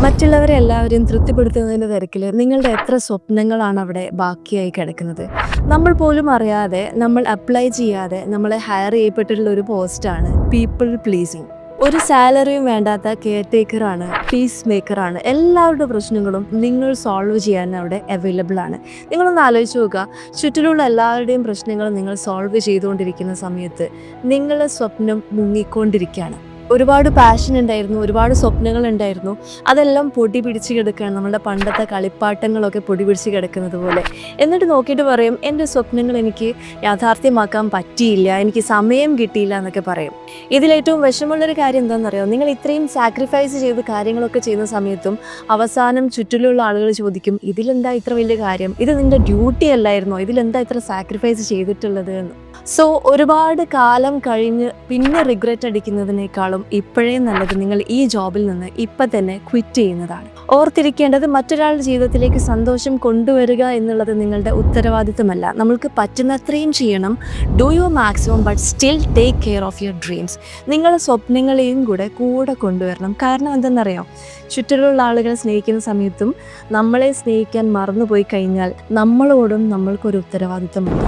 മറ്റുള്ളവരെ എല്ലാവരെയും തൃപ്തിപ്പെടുത്തുന്നതിൻ്റെ തിരക്കിൽ നിങ്ങളുടെ എത്ര സ്വപ്നങ്ങളാണ് അവിടെ ബാക്കിയായി കിടക്കുന്നത്? നമ്മൾ പോലും അറിയാതെ, നമ്മൾ അപ്ലൈ ചെയ്യാതെ നമ്മളെ ഹയർ ചെയ്യപ്പെട്ടിട്ടുള്ള ഒരു പോസ്റ്റാണ് പീപ്പിൾ പ്ലീസിങ്. ഒരു സാലറിയും വേണ്ടാത്ത കെയർ ടേക്കറാണ്, പീസ് മേക്കറാണ്. എല്ലാവരുടെ പ്രശ്നങ്ങളും നിങ്ങൾ സോൾവ് ചെയ്യാൻ അവിടെ അവൈലബിൾ ആണ്. നിങ്ങളൊന്ന് ആലോചിച്ച് നോക്കുക, ചുറ്റിലുള്ള എല്ലാവരുടെയും പ്രശ്നങ്ങൾ നിങ്ങൾ സോൾവ് ചെയ്തുകൊണ്ടിരിക്കുന്ന സമയത്ത് നിങ്ങളുടെ സ്വപ്നം മുങ്ങിക്കൊണ്ടിരിക്കുകയാണ്. ഒരുപാട് പാഷൻ ഉണ്ടായിരുന്നു, ഒരുപാട് സ്വപ്നങ്ങൾ ഉണ്ടായിരുന്നു, അതെല്ലാം പൊടി പിടിച്ച് കിടക്കുകയാണ്. നമ്മുടെ പണ്ടത്തെ കളിപ്പാട്ടങ്ങളൊക്കെ പൊടി പിടിച്ച് കിടക്കുന്നത് പോലെ. എന്നിട്ട് നോക്കിയിട്ട് പറയും, എൻ്റെ സ്വപ്നങ്ങൾ എനിക്ക് യാഥാർത്ഥ്യമാക്കാൻ പറ്റിയില്ല, എനിക്ക് സമയം കിട്ടിയില്ല എന്നൊക്കെ പറയും. ഇതിലേറ്റവും വിഷമമുള്ളൊരു കാര്യം എന്താണെന്നറിയോ? നിങ്ങൾ ഇത്രയും സാക്രിഫൈസ് ചെയ്ത് കാര്യങ്ങളൊക്കെ ചെയ്യുന്ന സമയത്തും അവസാനം ചുറ്റിലുള്ള ആളുകൾ ചോദിക്കും, ഇതിലെന്താ ഇത്ര വലിയ കാര്യം, ഇത് നിൻ്റെ ഡ്യൂട്ടി അല്ലായിരുന്നോ, ഇതിലെന്താ ഇത്ര സാക്രിഫൈസ് ചെയ്തിട്ടുള്ളത് എന്ന്. സോ ഒരുപാട് കാലം കഴിഞ്ഞ് പിന്നെ റിഗ്രറ്റ് അടിക്കുന്നതിനേക്കാളും ഇപ്പോഴേ നല്ലത് നിങ്ങൾ ഈ ജോബിൽ നിന്ന് ഇപ്പം തന്നെ ക്വിറ്റ് ചെയ്യുന്നതാണ്. ഓർത്തിരിക്കേണ്ടത്, മറ്റൊരാളുടെ ജീവിതത്തിലേക്ക് സന്തോഷം കൊണ്ടുവരിക എന്നുള്ളത് നിങ്ങളുടെ ഉത്തരവാദിത്തമല്ല. നമ്മൾക്ക് പറ്റുന്നത്രയും ചെയ്യണം, do your maximum, but still take care of your dreams. നിങ്ങളുടെ സ്വപ്നങ്ങളെയും കൂടെ കൊണ്ടുവരണം. കാരണം എന്തെന്നറിയാം, ചുറ്റിലുള്ള ആളുകൾ സ്നേഹിക്കുന്ന സമയത്തും നമ്മളെ സ്നേഹിക്കാൻ മറന്നുപോയി കഴിഞ്ഞാൽ നമ്മളോടും നമ്മൾക്കൊരു ഉത്തരവാദിത്തമുണ്ട്.